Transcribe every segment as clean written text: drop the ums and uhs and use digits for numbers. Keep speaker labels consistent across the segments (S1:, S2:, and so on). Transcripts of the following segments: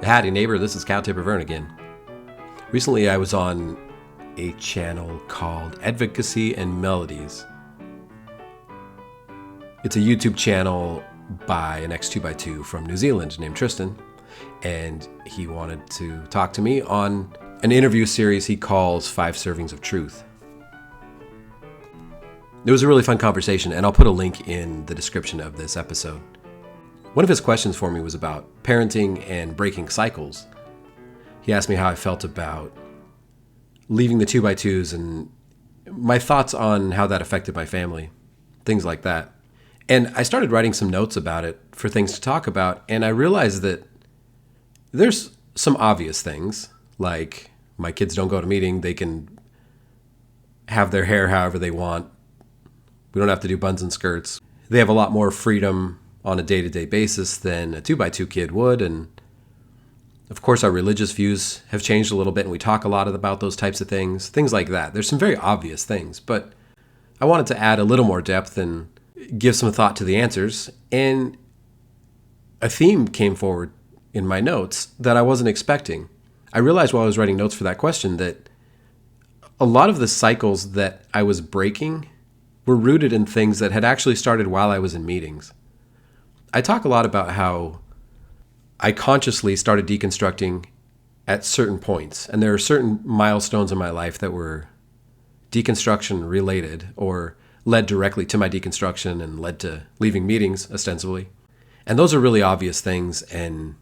S1: Howdy neighbor, this is CowTipper Vern again. Recently I was on a channel called Advocacy and Melodies. It's a YouTube channel by an ex-2x2 from New Zealand named Tristan, and he wanted to talk to me on an interview series he calls 5 Servings of Truth. It was a really fun conversation, and I'll put a link in the description of this episode. One of his questions for me was about parenting and breaking cycles. He asked me how I felt about leaving the 2x2s and my thoughts on how that affected my family, things like that. And I started writing some notes about it for things to talk about, and I realized that there's some obvious things, like my kids don't go to meeting, they can have their hair however they want, we don't have to do buns and skirts. They have a lot more freedom on a day-to-day basis than a 2x2 kid would, and of course our religious views have changed a little bit, and we talk a lot about those types of things like that. There's some very obvious things, but I wanted to add a little more depth and give some thought to the answers, and a theme came forward in my notes that I wasn't expecting. I realized while I was writing notes for that question that a lot of the cycles that I was breaking were rooted in things that had actually started while I was in meetings. I talk a lot about how I consciously started deconstructing at certain points, and there are certain milestones in my life that were deconstruction related or led directly to my deconstruction and led to leaving meetings, ostensibly. And those are really obvious things, and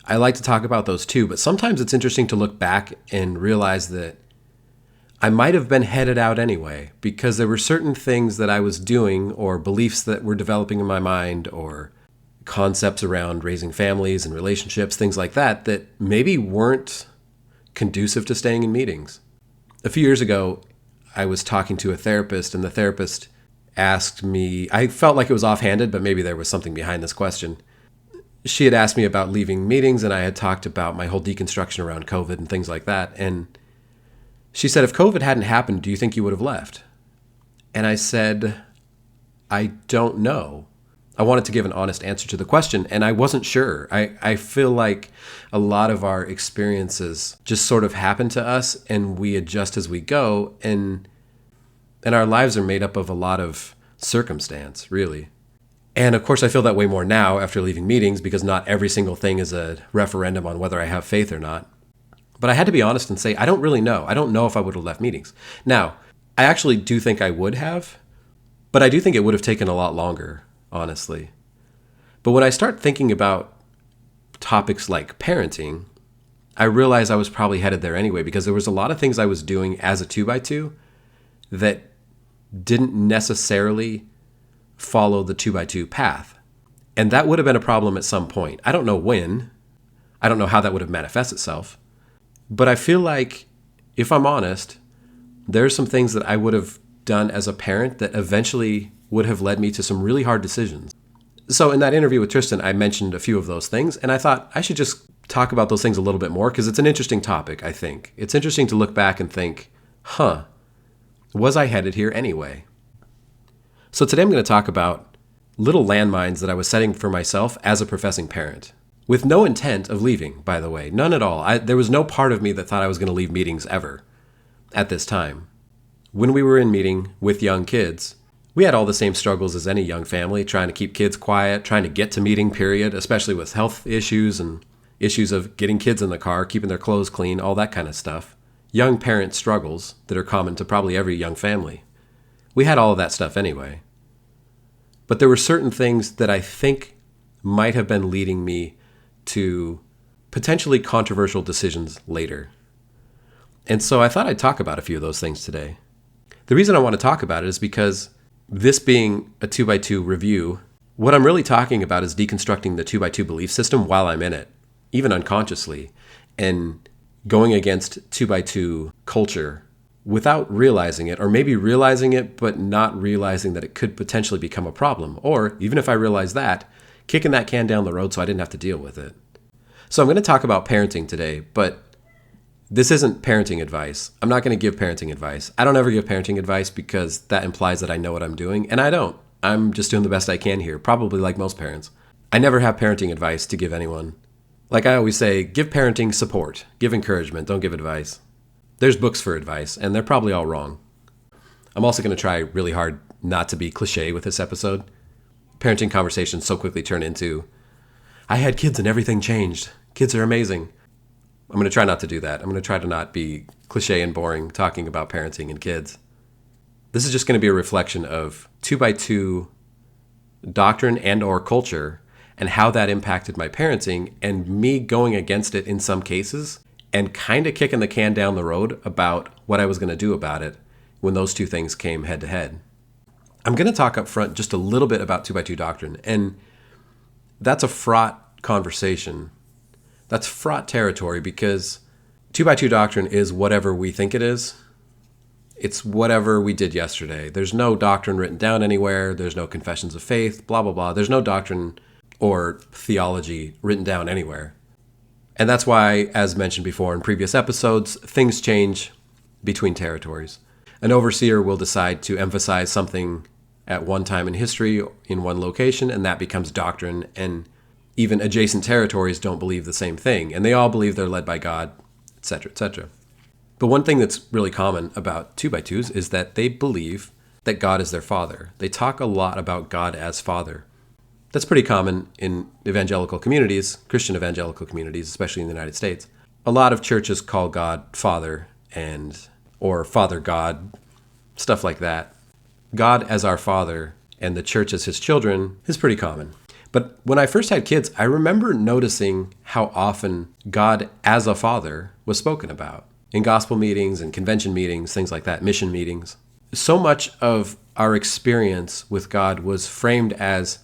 S1: I like to talk about those too, but sometimes it's interesting to look back and realize that I might have been headed out anyway, because there were certain things that I was doing or beliefs that were developing in my mind or concepts around raising families and relationships, things like that, that maybe weren't conducive to staying in meetings. A few years ago, I was talking to a therapist, and the therapist asked me, I felt like it was offhanded, but maybe there was something behind this question. She had asked me about leaving meetings, and I had talked about my whole deconstruction around COVID and things like that. And she said, if COVID hadn't happened, do you think you would have left? And I said, I don't know. I wanted to give an honest answer to the question, and I wasn't sure. I feel like a lot of our experiences just sort of happen to us, and we adjust as we go, and our lives are made up of a lot of circumstance, really. And of course, I feel that way more now after leaving meetings, because not every single thing is a referendum on whether I have faith or not. But I had to be honest and say, I don't really know. I don't know if I would have left meetings. Now, I actually do think I would have, but I do think it would have taken a lot longer, honestly. But when I start thinking about topics like parenting, I realize I was probably headed there anyway, because there was a lot of things I was doing as a 2x2 that didn't necessarily follow the 2x2 path. And that would have been a problem at some point. I don't know when. I don't know how that would have manifested itself. But I feel like, if I'm honest, there's some things that I would have done as a parent that eventually would have led me to some really hard decisions. So in that interview with Tristan, I mentioned a few of those things, and I thought I should just talk about those things a little bit more, because it's an interesting topic, I think. It's interesting to look back and think, was I headed here anyway? So today I'm going to talk about little landmines that I was setting for myself as a professing parent, with no intent of leaving, by the way, none at all. There was no part of me that thought I was going to leave meetings ever at this time. When we were in meeting with young kids, we had all the same struggles as any young family, trying to keep kids quiet, trying to get to meeting, period, especially with health issues and issues of getting kids in the car, keeping their clothes clean, all that kind of stuff. Young parent struggles that are common to probably every young family. We had all of that stuff anyway. But there were certain things that I think might have been leading me to potentially controversial decisions later. And so I thought I'd talk about a few of those things today. The reason I want to talk about it is because this being a 2x2 review, what I'm really talking about is deconstructing the 2x2 belief system while I'm in it, even unconsciously, and going against 2x2 culture without realizing it, or maybe realizing it but not realizing that it could potentially become a problem, or even if I realize that, kicking that can down the road so I didn't have to deal with it. So I'm going to talk about parenting today, but this isn't parenting advice. I'm not going to give parenting advice. I don't ever give parenting advice because that implies that I know what I'm doing, and I don't. I'm just doing the best I can here, probably like most parents. I never have parenting advice to give anyone. Like I always say, give parenting support, give encouragement, don't give advice. There's books for advice, and they're probably all wrong. I'm also going to try really hard not to be cliche with this episode. Parenting conversations so quickly turn into, I had kids and everything changed. Kids are amazing. I'm going to try not to do that. I'm going to try to not be cliche and boring talking about parenting and kids. This is just going to be a reflection of 2x2 doctrine and or culture and how that impacted my parenting and me going against it in some cases and kind of kicking the can down the road about what I was going to do about it when those two things came head to head. I'm going to talk up front just a little bit about 2x2 doctrine, and that's a fraught conversation. That's fraught territory because 2x2 doctrine is whatever we think it is. It's whatever we did yesterday. There's no doctrine written down anywhere. There's no confessions of faith, blah, blah, blah. There's no doctrine or theology written down anywhere. And that's why, as mentioned before in previous episodes, things change between territories. An overseer will decide to emphasize something at one time in history in one location, and that becomes doctrine, and even adjacent territories don't believe the same thing, and they all believe they're led by God, etc., etc. But one thing that's really common about 2x2s is that they believe that God is their father. They talk a lot about God as father. That's pretty common in evangelical communities, Christian evangelical communities, especially in the United States. A lot of churches call God Father or Father God, stuff like that. God as our Father and the church as his children is pretty common. But when I first had kids, I remember noticing how often God as a father was spoken about in gospel meetings and convention meetings, things like that, mission meetings. So much of our experience with God was framed as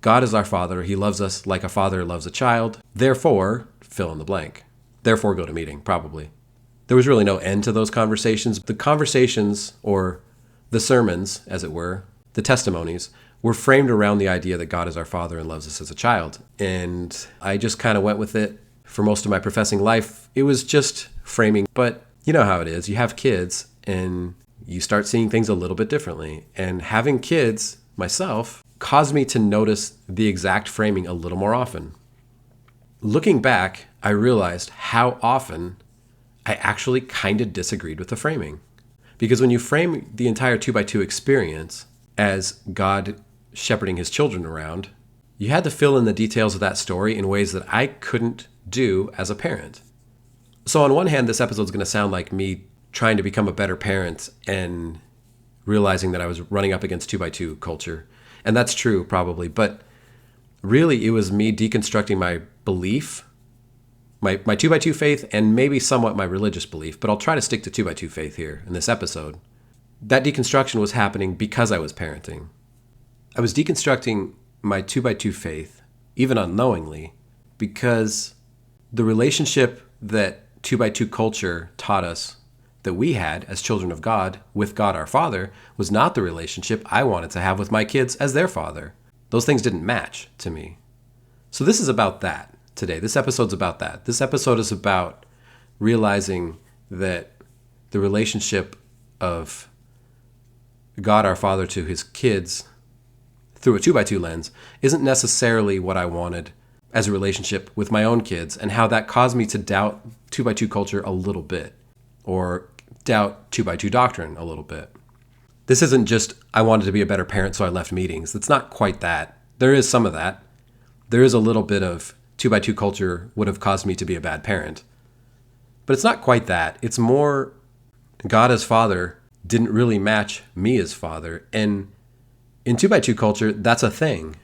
S1: God is our father. He loves us like a father loves a child. Therefore, fill in the blank. Therefore, go to meeting, probably. There was really no end to those conversations. The conversations, or the sermons, as it were, the testimonies, were framed around the idea that God is our father and loves us as a child. And I just kind of went with it for most of my professing life. It was just framing. But you know how it is. You have kids and you start seeing things a little bit differently. And having kids, myself, caused me to notice the exact framing a little more often. Looking back, I realized how often I actually kind of disagreed with the framing. Because when you frame the entire 2x2 experience as God shepherding his children around, you had to fill in the details of that story in ways that I couldn't do as a parent. So on one hand, this episode is going to sound like me trying to become a better parent and realizing that I was running up against 2x2 culture. And that's true, probably. But really, it was me deconstructing my belief, my 2x2 faith, and maybe somewhat my religious belief. But I'll try to stick to 2x2 faith here in this episode. That deconstruction was happening because I was parenting. I was deconstructing my 2x2 faith, even unknowingly, because the relationship that 2x2 culture taught us that we had as children of God with God our Father was not the relationship I wanted to have with my kids as their father. Those things didn't match to me. So this is about that today. This episode's about that. This episode is about realizing that the relationship of God our Father to his kids through a 2x2 lens isn't necessarily what I wanted as a relationship with my own kids, and how that caused me to doubt 2x2 culture a little bit, or doubt 2x2 doctrine a little bit. This isn't just, I wanted to be a better parent, so I left meetings. It's not quite that. There is some of that. There is a little bit of 2x2 culture would have caused me to be a bad parent. But it's not quite that. It's more God as Father didn't really match me as father. And in 2x2 culture, that's a thing.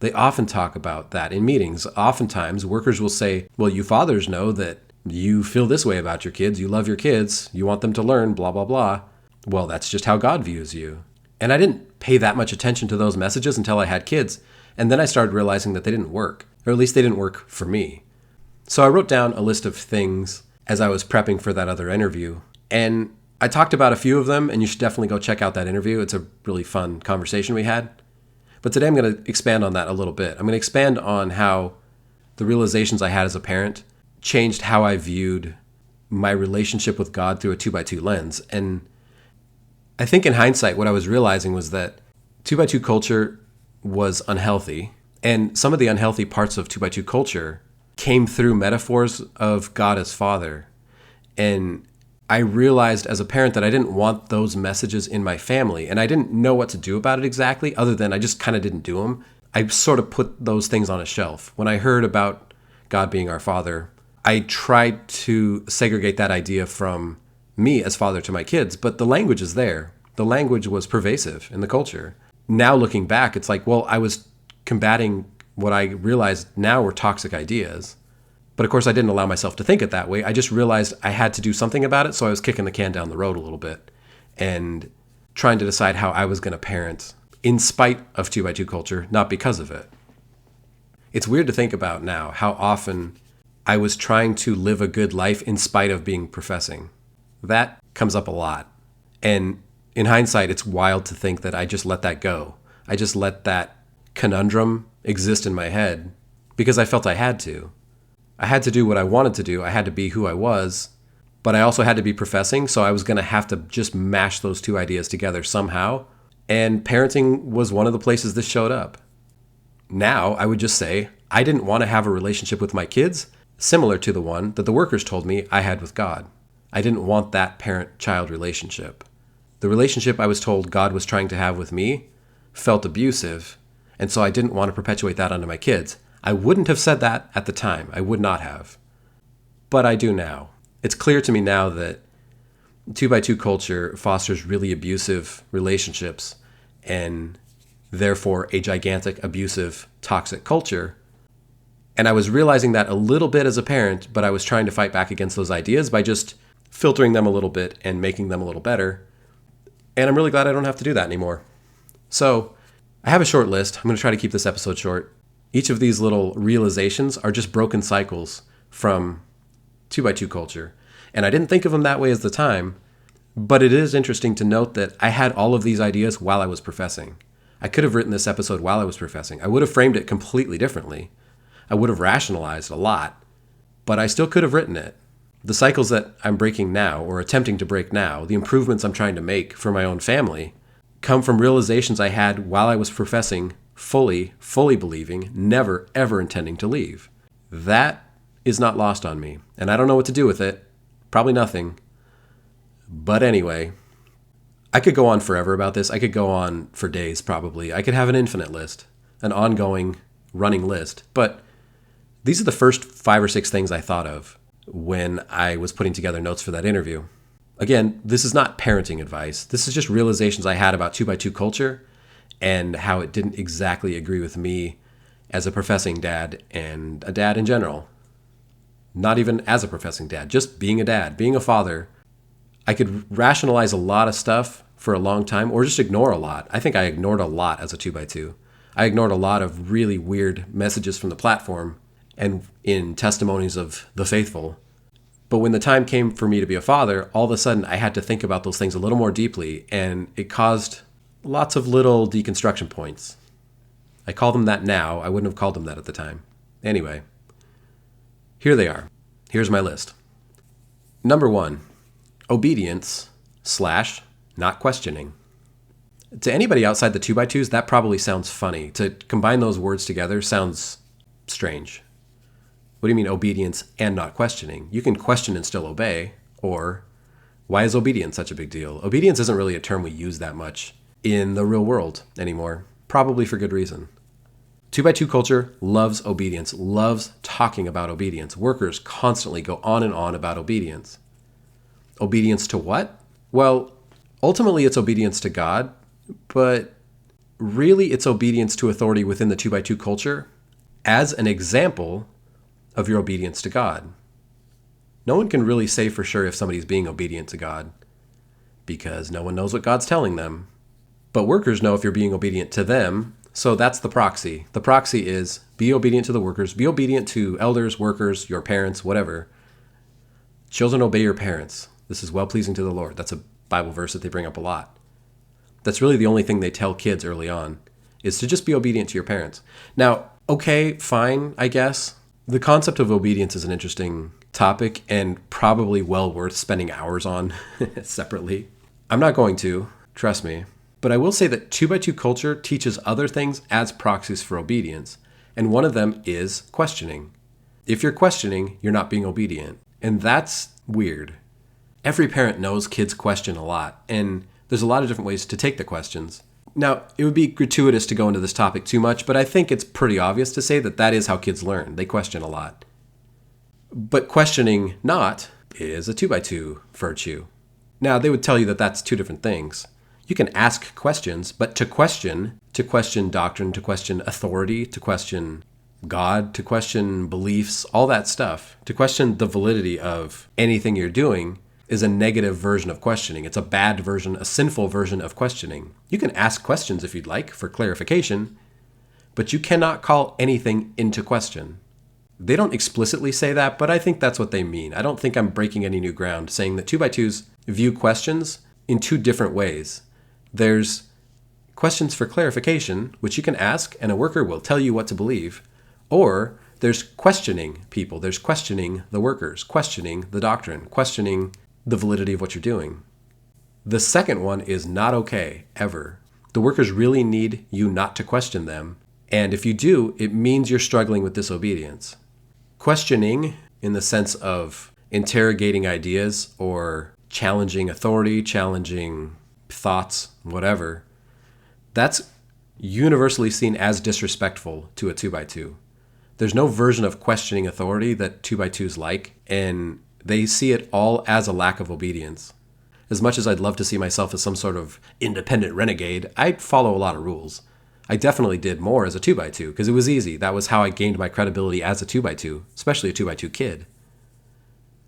S1: They often talk about that in meetings. Oftentimes, workers will say, well, you fathers know that you feel this way about your kids. You love your kids. You want them to learn, blah, blah, blah. Well, that's just how God views you. And I didn't pay that much attention to those messages until I had kids. And then I started realizing that they didn't work, or at least they didn't work for me. So I wrote down a list of things as I was prepping for that other interview. And I talked about a few of them, and you should definitely go check out that interview. It's a really fun conversation we had. But today I'm going to expand on that a little bit. I'm going to expand on how the realizations I had as a parent changed how I viewed my relationship with God through a 2x2 lens. And I think in hindsight, what I was realizing was that 2x2 culture was unhealthy. And some of the unhealthy parts of 2x2 culture came through metaphors of God as Father. And I realized as a parent that I didn't want those messages in my family. And I didn't know what to do about it exactly, other than I just kind of didn't do them. I sort of put those things on a shelf. When I heard about God being our Father, I tried to segregate that idea from me as father to my kids, but the language is there. The language was pervasive in the culture. Now looking back, it's like, well, I was combating what I realized now were toxic ideas. But of course, I didn't allow myself to think it that way. I just realized I had to do something about it, so I was kicking the can down the road a little bit and trying to decide how I was going to parent in spite of 2x2 culture, not because of it. It's weird to think about now how often I was trying to live a good life in spite of being professing. That comes up a lot. And in hindsight, it's wild to think that I just let that go. I just let that conundrum exist in my head because I felt I had to. I had to do what I wanted to do. I had to be who I was, but I also had to be professing, so I was going to have to just mash those two ideas together somehow. And parenting was one of the places this showed up. Now, I would just say I didn't want to have a relationship with my kids similar to the one that the workers told me I had with God. I didn't want that parent-child relationship. The relationship I was told God was trying to have with me felt abusive, and so I didn't want to perpetuate that onto my kids. I wouldn't have said that at the time. I would not have. But I do now. It's clear to me now that 2x2 culture fosters really abusive relationships and therefore a gigantic, abusive, toxic culture. And I was realizing that a little bit as a parent, but I was trying to fight back against those ideas by just filtering them a little bit and making them a little better. And I'm really glad I don't have to do that anymore. So I have a short list. I'm going to try to keep this episode short. Each of these little realizations are just broken cycles from 2x2 culture. And I didn't think of them that way at the time, but it is interesting to note that I had all of these ideas while I was professing. I could have written this episode while I was professing. I would have framed it completely differently. I would have rationalized a lot, but I still could have written it. The cycles that I'm breaking now, or attempting to break now, the improvements I'm trying to make for my own family, come from realizations I had while I was professing, fully believing, never, ever intending to leave. That is not lost on me, and I don't know what to do with it. Probably nothing. But anyway, I could go on forever about this. I could go on for days, probably. I could have an infinite list, an ongoing, running list. But these are the first 5 or 6 things I thought of when I was putting together notes for that interview. Again, this is not parenting advice. This is just realizations I had about 2x2 culture and how it didn't exactly agree with me as a professing dad and a dad in general. Not even as a professing dad, just being a dad, being a father. I could rationalize a lot of stuff for a long time or just ignore a lot. I think I ignored a lot as a 2x2. I ignored a lot of really weird messages from the platform and in testimonies of the faithful. But when the time came for me to be a father, all of a sudden I had to think about those things a little more deeply, and it caused lots of little deconstruction points. I call them that now. I wouldn't have called them that at the time. Anyway, here they are. Here's my list. Number 1, obedience / not questioning. To anybody outside the 2x2s, that probably sounds funny. To combine those words together sounds strange. What do you mean obedience and not questioning? You can question and still obey. Or why is obedience such a big deal? Obedience isn't really a term we use that much in the real world anymore, probably for good reason. 2x2 culture loves obedience, loves talking about obedience. Workers constantly go on and on about obedience. Obedience to what? Well, ultimately it's obedience to God, but really it's obedience to authority within the 2x2 culture as an example of your obedience to God. No one can really say for sure if somebody's being obedient to God because no one knows what God's telling them. But workers know if you're being obedient to them, so that's the proxy. The proxy is be obedient to the workers, be obedient to elders, workers, your parents, whatever. Children, obey your parents. This is well-pleasing to the Lord. That's a Bible verse that they bring up a lot. That's really the only thing they tell kids early on, is to just be obedient to your parents. Now, okay, fine, I guess. The concept of obedience is an interesting topic and probably well worth spending hours on separately. I'm not going to, trust me. But I will say that 2x2 culture teaches other things as proxies for obedience, and one of them is questioning. If you're questioning, you're not being obedient. And that's weird. Every parent knows kids question a lot, and there's a lot of different ways to take the questions. Now, it would be gratuitous to go into this topic too much, but I think it's pretty obvious to say that that is how kids learn. They question a lot. But questioning not is a 2x2 virtue. Now, they would tell you that that's two different things. You can ask questions, but to question doctrine, to question authority, to question God, to question beliefs, all that stuff, to question the validity of anything you're doing is a negative version of questioning. It's a bad version, a sinful version of questioning. You can ask questions if you'd like for clarification, but you cannot call anything into question. They don't explicitly say that, but I think that's what they mean. I don't think I'm breaking any new ground saying that 2x2s view questions in two different ways. There's questions for clarification, which you can ask and a worker will tell you what to believe, or there's questioning people. There's questioning the workers, questioning the doctrine, questioning the validity of what you're doing. The second one is not okay, ever. The workers really need you not to question them, and if you do, it means you're struggling with disobedience. Questioning, in the sense of interrogating ideas or challenging authority, challenging thoughts, whatever, that's universally seen as disrespectful to a 2x2. There's no version of questioning authority that 2x2s like, and they see it all as a lack of obedience. As much as I'd love to see myself as some sort of independent renegade, I'd follow a lot of rules. I definitely did more as a 2x2 because it was easy. That was how I gained my credibility as a 2x2, especially a 2x2 kid.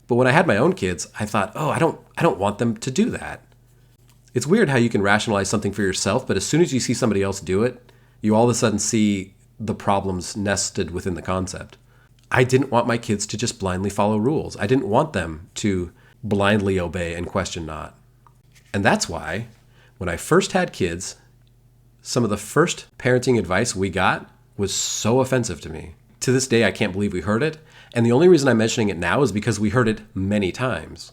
S1: But when I had my own kids, I thought, I don't want them to do that. It's weird how you can rationalize something for yourself, but as soon as you see somebody else do it, you all of a sudden see the problems nested within the concept. I didn't want my kids to just blindly follow rules. I didn't want them to blindly obey and question not. And that's why, when I first had kids, some of the first parenting advice we got was so offensive to me. To this day, I can't believe we heard it. And the only reason I'm mentioning it now is because we heard it many times.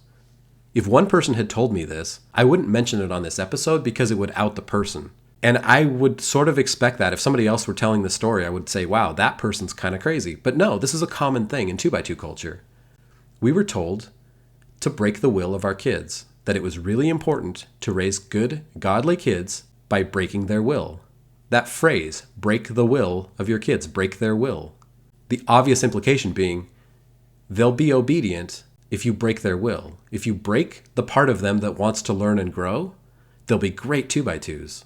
S1: If one person had told me this, I wouldn't mention it on this episode because it would out the person. And I would sort of expect that if somebody else were telling the story, I would say, wow, that person's kind of crazy. But no, this is a common thing in 2x2 culture. We were told to break the will of our kids, that it was really important to raise good, godly kids by breaking their will. That phrase, break the will of your kids, break their will. The obvious implication being, they'll be obedient if you break their will. If you break the part of them that wants to learn and grow, they'll be great 2x2s.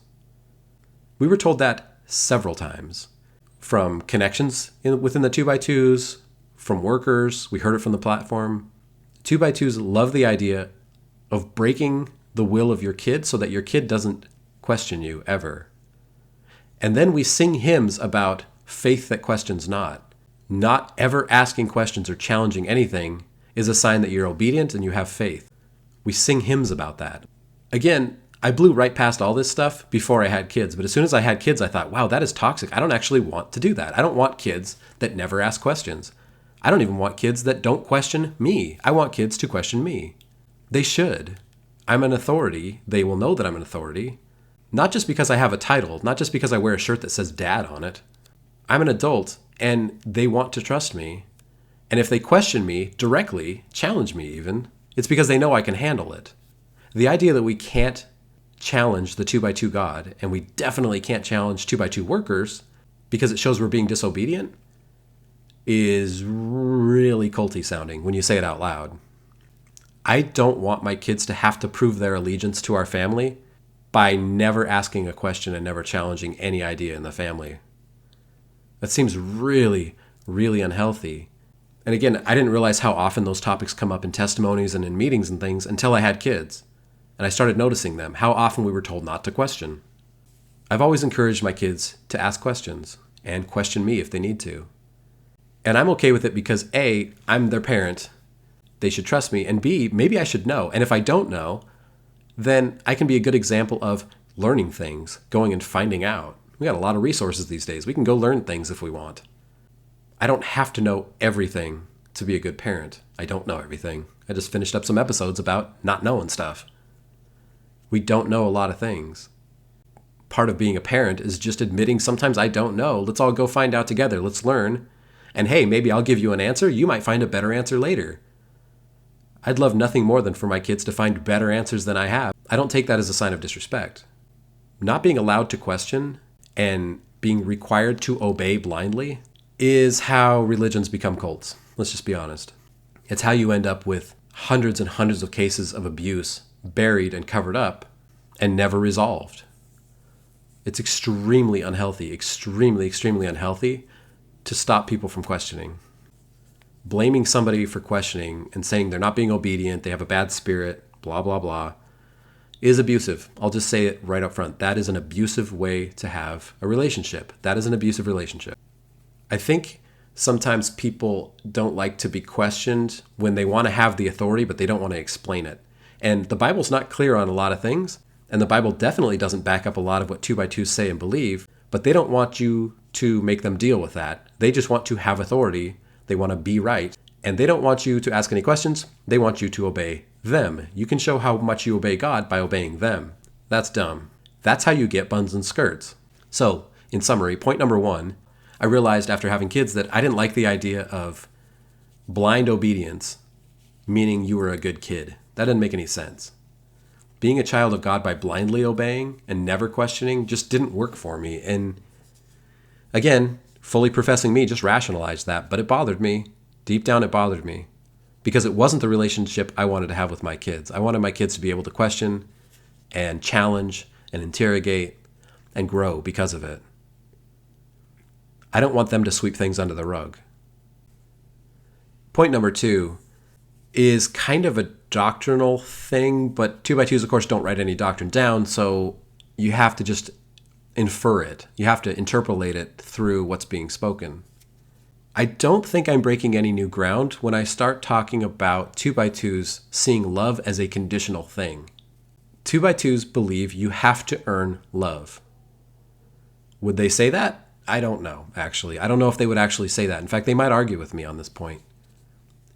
S1: We were told that several times. From connections within the 2x2s, from workers, we heard it from the platform. 2x2s love the idea of breaking the will of your kid so that your kid doesn't question you ever. And then we sing hymns about faith that questions not. Not ever asking questions or challenging anything is a sign that you're obedient and you have faith. We sing hymns about that. Again, I blew right past all this stuff before I had kids, but as soon as I had kids, I thought, wow, that is toxic. I don't actually want to do that. I don't want kids that never ask questions. I don't even want kids that don't question me. I want kids to question me. They should. I'm an authority. They will know that I'm an authority. Not just because I have a title, not just because I wear a shirt that says dad on it. I'm an adult, and they want to trust me. And if they question me directly, challenge me even, it's because they know I can handle it. The idea that we can't challenge the 2x2 God, and we definitely can't challenge 2x2 workers because it shows we're being disobedient, is really culty sounding when you say it out loud. I don't want my kids to have to prove their allegiance to our family by never asking a question and never challenging any idea in the family. That seems really, really unhealthy. And again, I didn't realize how often those topics come up in testimonies and in meetings and things until I had kids. And I started noticing them, how often we were told not to question. I've always encouraged my kids to ask questions and question me if they need to. And I'm okay with it because A, I'm their parent. They should trust me. And B, maybe I should know. And if I don't know, then I can be a good example of learning things, going and finding out. We got a lot of resources these days. We can go learn things if we want. I don't have to know everything to be a good parent. I don't know everything. I just finished up some episodes about not knowing stuff. We don't know a lot of things. Part of being a parent is just admitting sometimes I don't know. Let's all go find out together. Let's learn. And hey, maybe I'll give you an answer. You might find a better answer later. I'd love nothing more than for my kids to find better answers than I have. I don't take that as a sign of disrespect. Not being allowed to question and being required to obey blindly is how religions become cults. Let's just be honest. It's how you end up with hundreds and hundreds of cases of abuse buried and covered up and never resolved. It's extremely unhealthy, extremely unhealthy to stop people from questioning. Blaming somebody for questioning and saying they're not being obedient, they have a bad spirit, blah, blah, blah, is abusive. I'll just say it right up front. That is an abusive way to have a relationship. That is an abusive relationship. I think sometimes people don't like to be questioned when they want to have the authority, but they don't want to explain it. And the Bible's not clear on a lot of things, and the Bible definitely doesn't back up a lot of what 2x2s say and believe, but they don't want you to make them deal with that. They just want to have authority. They want to be right, and they don't want you to ask any questions. They want you to obey them. You can show how much you obey God by obeying them. That's dumb. That's how you get buns and skirts. So, in summary, point number 1, I realized after having kids that I didn't like the idea of blind obedience, meaning you were a good kid. That didn't make any sense. Being a child of God by blindly obeying and never questioning just didn't work for me. And again, fully professing me just rationalized that, but it bothered me. Deep down, it bothered me because it wasn't the relationship I wanted to have with my kids. I wanted my kids to be able to question and challenge and interrogate and grow because of it. I don't want them to sweep things under the rug. Point number 2 is kind of a doctrinal thing, but 2x2s, of course, don't write any doctrine down, so you have to just infer it. You have to interpolate it through what's being spoken. I don't think I'm breaking any new ground when I start talking about 2x2s seeing love as a conditional thing. 2x2s believe you have to earn love. Would they say that? I don't know, actually. I don't know if they would actually say that. In fact, they might argue with me on this point.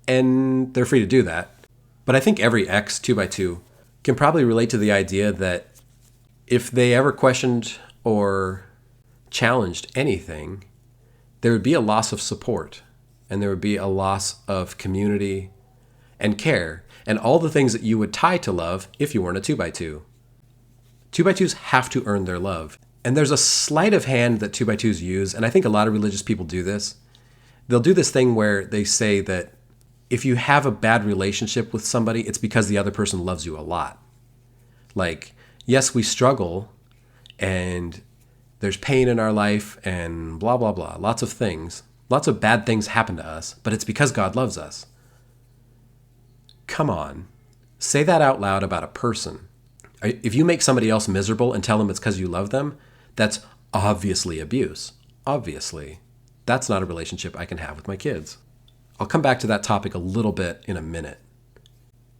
S1: And they're free to do that. But I think every ex 2x2 can probably relate to the idea that if they ever questioned or challenged anything, there would be a loss of support, and there would be a loss of community and care, and all the things that you would tie to love if you weren't a 2x2. 2x2s have to earn their love. And there's a sleight of hand that 2x2s use, and I think a lot of religious people do this. They'll do this thing where they say that if you have a bad relationship with somebody, it's because the other person loves you a lot. Like, yes, we struggle, and there's pain in our life, and blah, blah, blah. Lots of things. Lots of bad things happen to us, but it's because God loves us. Come on. Say that out loud about a person. If you make somebody else miserable and tell them it's because you love them, that's obviously abuse. Obviously. That's not a relationship I can have with my kids. I'll come back to that topic a little bit in a minute.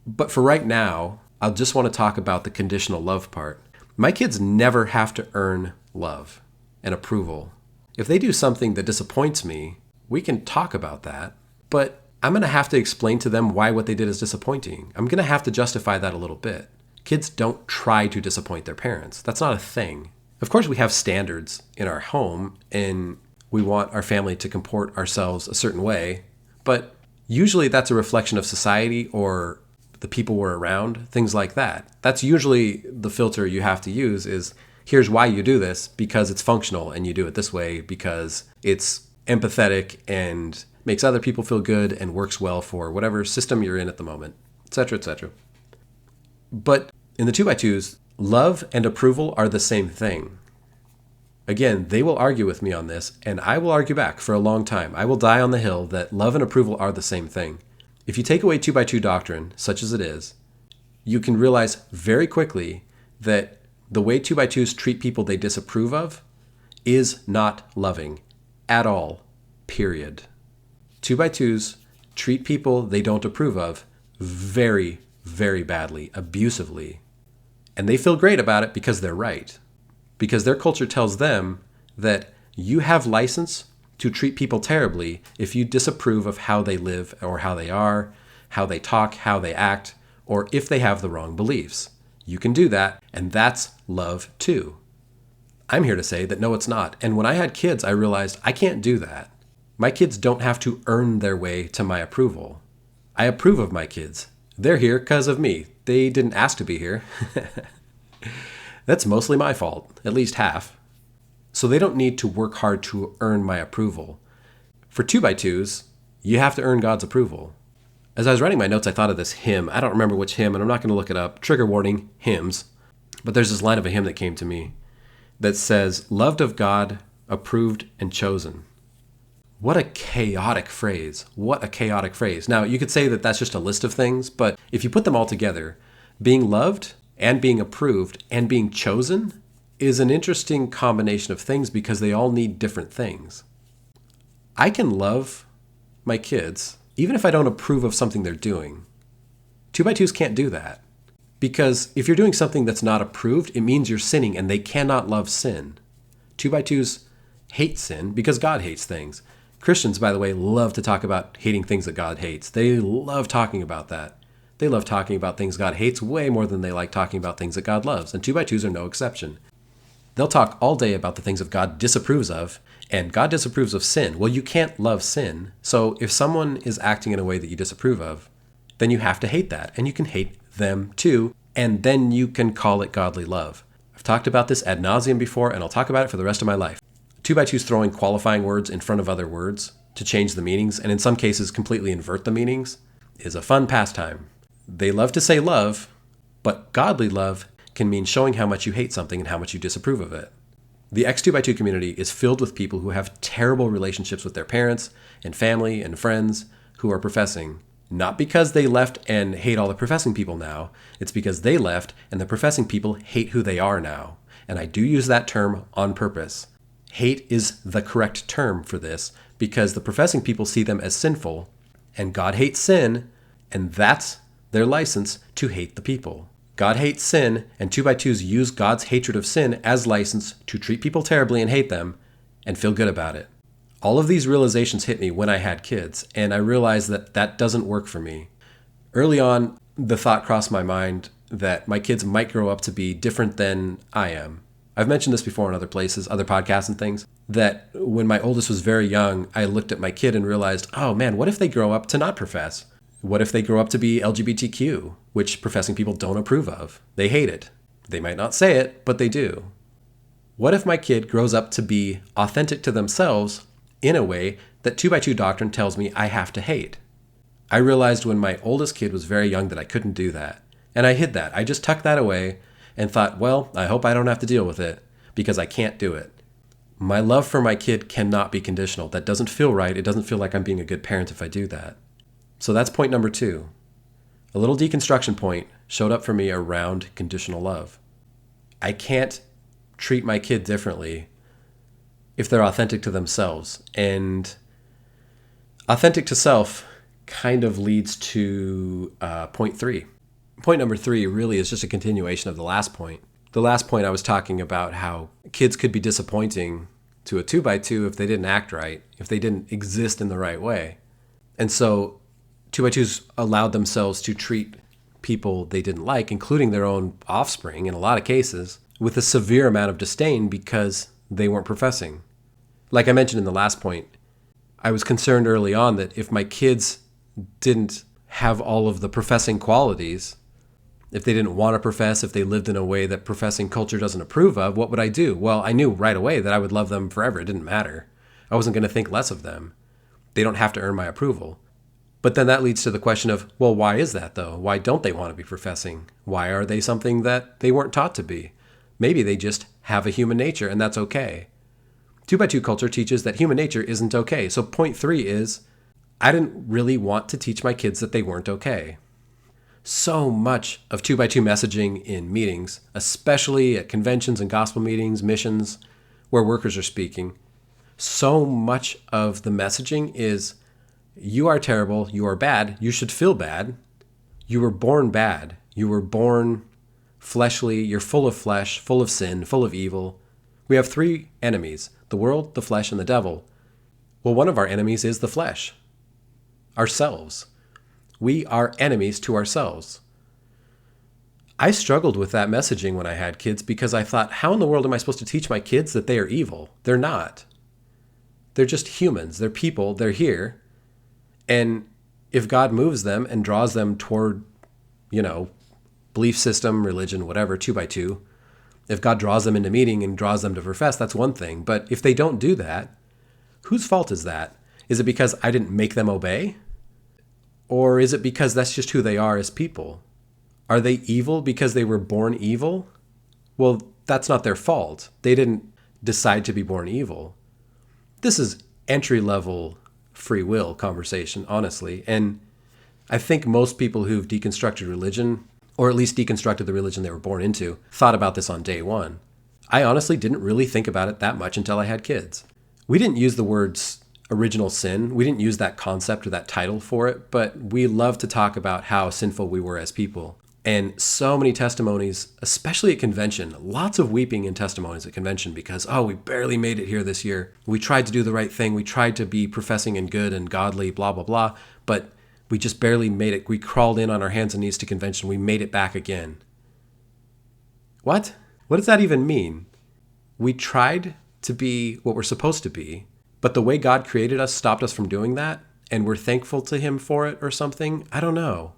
S1: But for right now, I'll just want to talk about the conditional love part. My kids never have to earn love and approval. If they do something that disappoints me, we can talk about that, but I'm going to have to explain to them why what they did is disappointing. I'm going to have to justify that a little bit. Kids don't try to disappoint their parents. That's not a thing. Of course, we have standards in our home, and we want our family to comport ourselves a certain way, but usually that's a reflection of society or the people we're around, things like that. That's usually the filter you have to use is, here's why you do this, because it's functional, and you do it this way because it's empathetic and makes other people feel good and works well for whatever system you're in at the moment, etc., etc. But in the 2x2s, love and approval are the same thing. Again, they will argue with me on this, and I will argue back for a long time. I will die on the hill that love and approval are the same thing. If you take away 2x2 doctrine, such as it is, you can realize very quickly that the way 2x2s treat people they disapprove of is not loving at all, period. 2x2s treat people they don't approve of very, very badly, abusively. And they feel great about it because they're right. Because their culture tells them that you have license to treat people terribly if you disapprove of how they live or how they are, how they talk, how they act, or if they have the wrong beliefs. You can do that, and that's love too. I'm here to say that no, it's not. And when I had kids, I realized I can't do that. My kids don't have to earn their way to my approval. I approve of my kids. They're here because of me. They didn't ask to be here. That's mostly my fault, at least half. So they don't need to work hard to earn my approval. For 2x2s, you have to earn God's approval. As I was writing my notes, I thought of this hymn. I don't remember which hymn, and I'm not going to look it up. Trigger warning, hymns. But there's this line of a hymn that came to me that says, loved of God, approved and chosen. What a chaotic phrase. What a chaotic phrase. Now, you could say that that's just a list of things, but if you put them all together, being loved and being approved and being chosen is an interesting combination of things because they all need different things. I can love my kids even if I don't approve of something they're doing. 2x2s can't do that. Because if you're doing something that's not approved, it means you're sinning and they cannot love sin. 2x2s hate sin because God hates things. Christians, by the way, love to talk about hating things that God hates. They love talking about that. They love talking about things God hates way more than they like talking about things that God loves. And 2x2s are no exception. They'll talk all day about the things that God disapproves of, and God disapproves of sin. Well, you can't love sin. So if someone is acting in a way that you disapprove of, then you have to hate that. And you can hate them too, and then you can call it godly love. I've talked about this ad nauseum before, and I'll talk about it for the rest of my life. 2x2s throwing qualifying words in front of other words to change the meanings, and in some cases completely invert the meanings, is a fun pastime. They love to say love, but godly love can mean showing how much you hate something and how much you disapprove of it. The X2x2 community is filled with people who have terrible relationships with their parents and family and friends who are professing. Not because they left and hate all the professing people now. It's because they left and the professing people hate who they are now. And I do use that term on purpose. Hate is the correct term for this because the professing people see them as sinful, and God hates sin, and that's their license to hate the people. God hates sin, and 2x2s use God's hatred of sin as license to treat people terribly and hate them and feel good about it. All of these realizations hit me when I had kids, and I realized that that doesn't work for me. Early on, the thought crossed my mind that my kids might grow up to be different than I am. I've mentioned this before in other places, other podcasts and things, that when my oldest was very young, I looked at my kid and realized, oh man, what if they grow up to not profess? What if they grow up to be LGBTQ, which professing people don't approve of? They hate it. They might not say it, but they do. What if my kid grows up to be authentic to themselves in a way that 2x2 doctrine tells me I have to hate? I realized when my oldest kid was very young that I couldn't do that. And I hid that. I just tucked that away and thought, well, I hope I don't have to deal with it because I can't do it. My love for my kid cannot be conditional. That doesn't feel right. It doesn't feel like I'm being a good parent if I do that. So that's point number 2. A little deconstruction point showed up for me around conditional love. I can't treat my kid differently if they're authentic to themselves. And authentic to self kind of leads to point 3. Point number 3 really is just a continuation of the last point. The last point I was talking about how kids could be disappointing to a 2x2 if they didn't act right, if they didn't exist in the right way. And so 2x2s allowed themselves to treat people they didn't like, including their own offspring in a lot of cases, with a severe amount of disdain because they weren't professing. Like I mentioned in the last point, I was concerned early on that if my kids didn't have all of the professing qualities, if they didn't want to profess, if they lived in a way that professing culture doesn't approve of, what would I do? Well, I knew right away that I would love them forever. It didn't matter. I wasn't going to think less of them. They don't have to earn my approval. But then that leads to the question of, well, why is that though? Why don't they want to be professing? Why are they something that they weren't taught to be? Maybe they just have a human nature and that's okay. 2x2 culture teaches that human nature isn't okay. So point 3 is, I didn't really want to teach my kids that they weren't okay. So much of 2x2 messaging in meetings, especially at conventions and gospel meetings, missions, where workers are speaking, so much of the messaging is, you are terrible, you are bad, you should feel bad, you were born bad, you were born fleshly, you're full of flesh, full of sin, full of evil. We have 3 enemies, the world, the flesh, and the devil. Well, one of our enemies is the flesh, ourselves. We are enemies to ourselves. I struggled with that messaging when I had kids because I thought, how in the world am I supposed to teach my kids that they are evil? They're not. They're just humans. They're people. They're here. And if God moves them and draws them toward, belief system, religion, whatever, two by two, if God draws them into meeting and draws them to profess, that's one thing. But if they don't do that, whose fault is that? Is it because I didn't make them obey? Or is it because that's just who they are as people? Are they evil because they were born evil? Well, that's not their fault. They didn't decide to be born evil. This is entry-level free will conversation, honestly. And I think most people who've deconstructed religion, or at least deconstructed the religion they were born into, thought about this on day one. I honestly didn't really think about it that much until I had kids. We didn't use the words original sin. We didn't use that concept or that title for it, but we love to talk about how sinful we were as people. And so many testimonies, especially at convention, lots of weeping in testimonies at convention because, we barely made it here this year. We tried to do the right thing. We tried to be professing and good and godly, blah, blah, blah, but we just barely made it. We crawled in on our hands and knees to convention. We made it back again. What? What does that even mean? We tried to be what we're supposed to be, but the way God created us stopped us from doing that, and we're thankful to him for it or something? I don't know.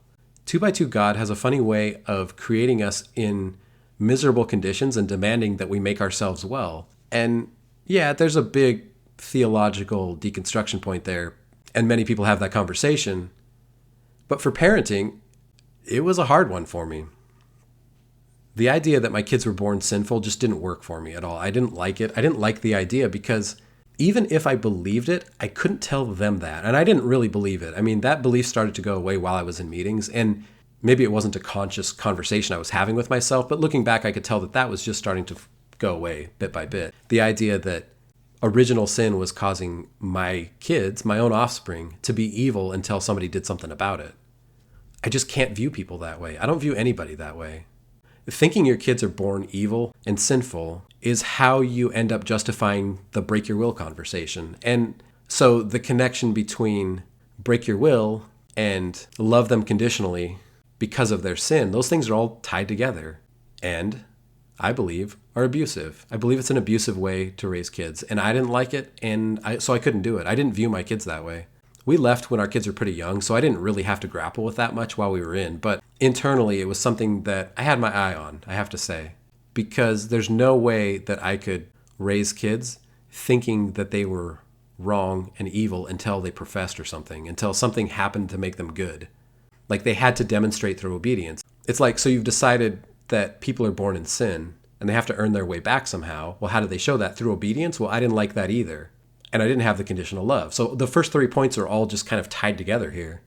S1: 2x2 God has a funny way of creating us in miserable conditions and demanding that we make ourselves well. And yeah, there's a big theological deconstruction point there, and many people have that conversation. But for parenting, it was a hard one for me. The idea that my kids were born sinful just didn't work for me at all. I didn't like it. I didn't like the idea because even if I believed it, I couldn't tell them that. And I didn't really believe it. I mean, that belief started to go away while I was in meetings. And maybe it wasn't a conscious conversation I was having with myself, but looking back, I could tell that that was just starting to go away bit by bit. The idea that original sin was causing my kids, my own offspring, to be evil until somebody did something about it. I just can't view people that way. I don't view anybody that way. Thinking your kids are born evil and sinful is how you end up justifying the break your will conversation. And so the connection between break your will and love them conditionally because of their sin, those things are all tied together and I believe are abusive. I believe it's an abusive way to raise kids and I didn't like it so I couldn't do it. I didn't view my kids that way. We left when our kids were pretty young, so I didn't really have to grapple with that much while we were in. But internally, it was something that I had my eye on, I have to say. Because there's no way that I could raise kids thinking that they were wrong and evil until they professed or something, until something happened to make them good. Like they had to demonstrate through obedience. It's like, so you've decided that people are born in sin and they have to earn their way back somehow. Well, how do they show that? Through obedience? Well, I didn't like that either. And I didn't have the conditional love. So the first 3 points are all just kind of tied together here.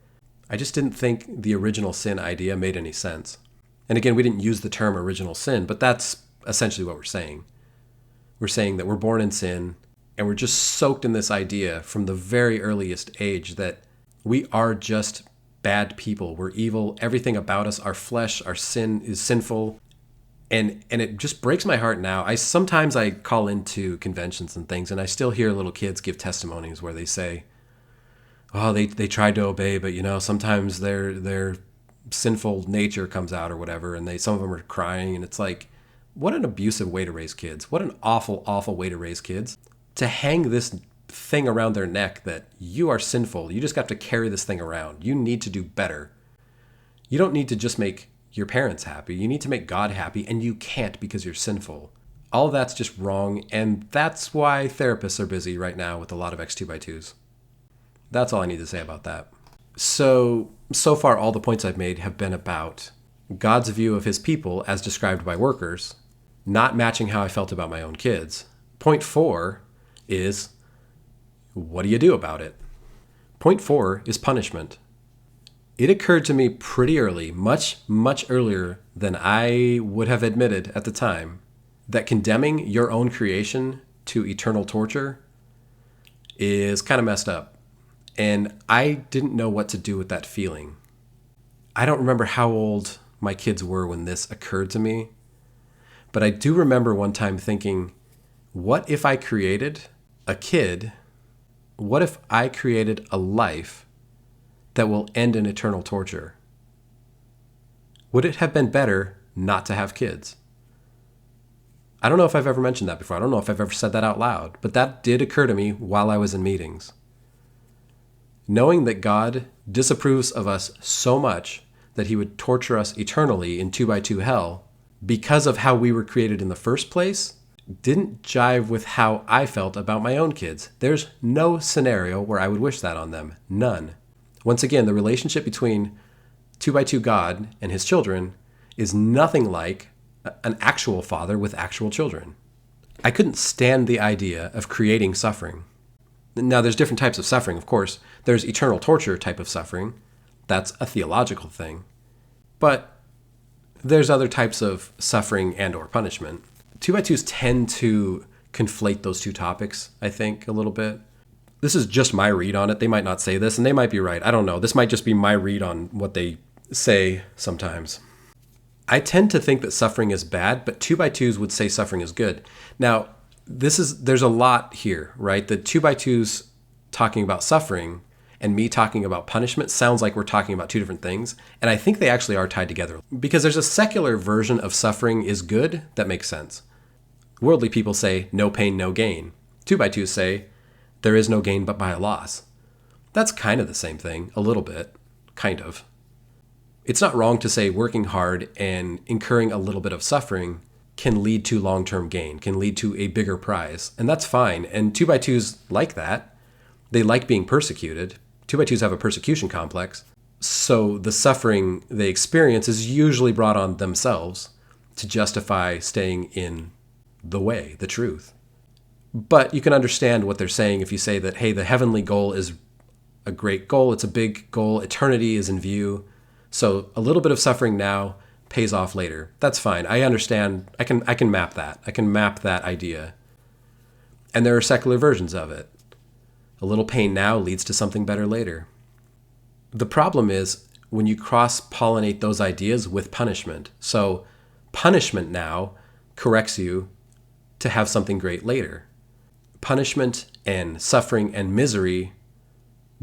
S1: I just didn't think the original sin idea made any sense. And again, we didn't use the term original sin, but that's essentially what we're saying. We're saying that we're born in sin, and we're just soaked in this idea from the very earliest age that we are just bad people. We're evil. Everything about us, our flesh, our sin is sinful. And it just breaks my heart now. Sometimes I call into conventions and things, and I still hear little kids give testimonies where they say, oh, they tried to obey, but sometimes their sinful nature comes out or whatever, and some of them are crying, and it's like, what an abusive way to raise kids. What an awful, awful way to raise kids. To hang this thing around their neck that you are sinful. You just got to carry this thing around. You need to do better. You don't need to just make your parents happy. You need to make God happy, and you can't because you're sinful. All of that's just wrong, and that's why therapists are busy right now with a lot of X2x2s. That's all I need to say about that. So far, all the points I've made have been about God's view of his people as described by workers, not matching how I felt about my own kids. Point 4 is, what do you do about it? Point 4 is punishment. It occurred to me pretty early, much, much earlier than I would have admitted at the time, that condemning your own creation to eternal torture is kind of messed up. And I didn't know what to do with that feeling. I don't remember how old my kids were when this occurred to me, but I do remember one time thinking, what if I created a kid? What if I created a life that will end in eternal torture? Would it have been better not to have kids? I don't know if I've ever mentioned that before. I don't know if I've ever said that out loud, but that did occur to me while I was in meetings. Knowing that God disapproves of us so much that he would torture us eternally in 2x2 hell because of how we were created in the first place didn't jive with how I felt about my own kids. There's no scenario where I would wish that on them. None. Once again, the relationship between 2x2 God and his children is nothing like an actual father with actual children. I couldn't stand the idea of creating suffering. Now, there's different types of suffering, of course. There's eternal torture type of suffering. That's a theological thing. But there's other types of suffering and or punishment. 2x2s tend to conflate those two topics, I think, a little bit. This is just my read on it. They might not say this, and they might be right. I don't know. This might just be my read on what they say sometimes. I tend to think that suffering is bad, but 2x2s would say suffering is good. Now, there's a lot here, right? The 2x2s talking about suffering and me talking about punishment sounds like we're talking about two different things. And I think they actually are tied together because there's a secular version of suffering is good that makes sense. Worldly people say no pain, no gain. 2x2s say there is no gain but by a loss. That's kind of the same thing, a little bit, kind of. It's not wrong to say working hard and incurring a little bit of suffering can lead to long-term gain, can lead to a bigger prize. And that's fine. And 2x2s like that. They like being persecuted. 2x2s have a persecution complex. So the suffering they experience is usually brought on themselves to justify staying in the way, the truth. But you can understand what they're saying if you say that, hey, the heavenly goal is a great goal. It's a big goal. Eternity is in view. So a little bit of suffering now pays off later. That's fine. I understand. I can map that. I can map that idea. And there are secular versions of it. A little pain now leads to something better later. The problem is when you cross-pollinate those ideas with punishment. So punishment now corrects you to have something great later. Punishment and suffering and misery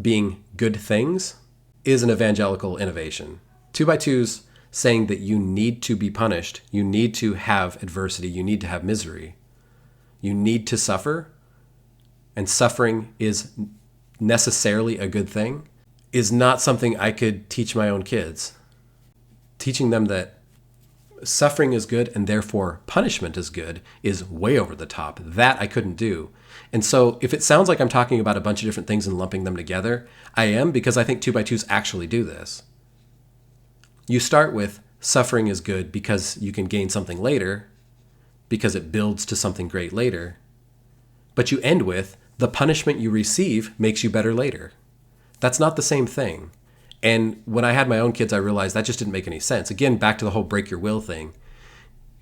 S1: being good things is an evangelical innovation. 2x2s saying that you need to be punished, you need to have adversity, you need to have misery, you need to suffer, and suffering is necessarily a good thing, is not something I could teach my own kids. Teaching them that suffering is good and therefore punishment is good is way over the top. That I couldn't do. And so if it sounds like I'm talking about a bunch of different things and lumping them together, I am, because I think 2x2s actually do this. You start with suffering is good because you can gain something later, because it builds to something great later. But you end with the punishment you receive makes you better later. That's not the same thing. And when I had my own kids, I realized that just didn't make any sense. Again, back to the whole break your will thing.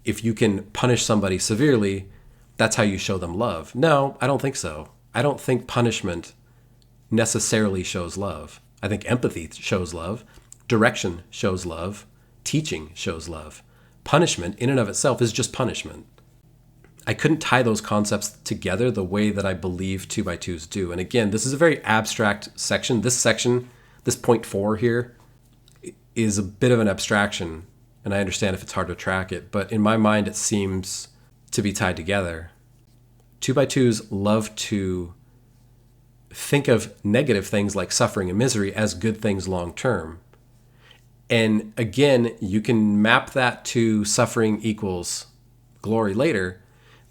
S1: If you can punish somebody severely, that's how you show them love. No, I don't think so. I don't think punishment necessarily shows love. I think empathy shows love. Direction shows love. Teaching shows love. Punishment in and of itself is just punishment. I couldn't tie those concepts together the way that I believe 2x2s do. And again, this is a very abstract section. This section, this point 4 here, is a bit of an abstraction. And I understand if it's hard to track it, but in my mind, it seems to be tied together. 2x2s love to think of negative things like suffering and misery as good things long term. And again, you can map that to suffering equals glory later.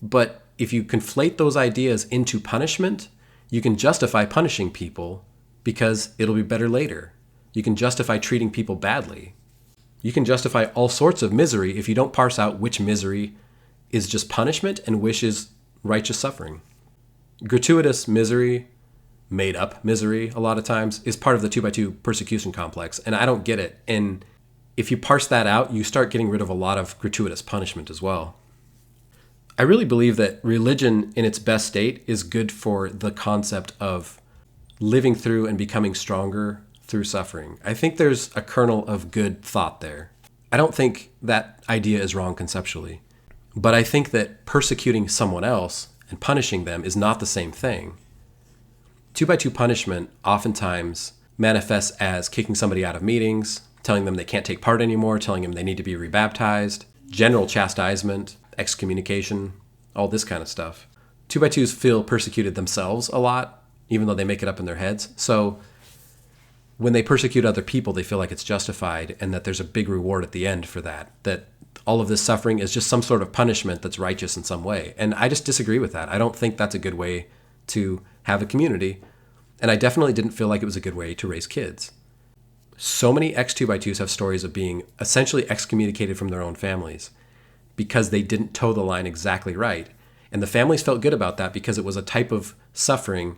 S1: But if you conflate those ideas into punishment, you can justify punishing people because it'll be better later. You can justify treating people badly. You can justify all sorts of misery if you don't parse out which misery is just punishment and which is righteous suffering. Gratuitous misery, made up misery a lot of times, is part of the 2x2 persecution complex, and I don't get it. And if you parse that out, you start getting rid of a lot of gratuitous punishment as well. I really believe that religion in its best state is good for the concept of living through and becoming stronger through suffering. I think there's a kernel of good thought there. I don't think that idea is wrong conceptually, but I think that persecuting someone else and punishing them is not the same thing. 2x2 punishment oftentimes manifests as kicking somebody out of meetings, telling them they can't take part anymore, telling them they need to be rebaptized, general chastisement, excommunication, all this kind of stuff. 2x2s feel persecuted themselves a lot, even though they make it up in their heads. So when they persecute other people, they feel like it's justified and that there's a big reward at the end for that, that all of this suffering is just some sort of punishment that's righteous in some way. And I just disagree with that. I don't think that's a good way to have a community. And I definitely didn't feel like it was a good way to raise kids. So many ex-2x2s have stories of being essentially excommunicated from their own families because they didn't toe the line exactly right. And the families felt good about that because it was a type of suffering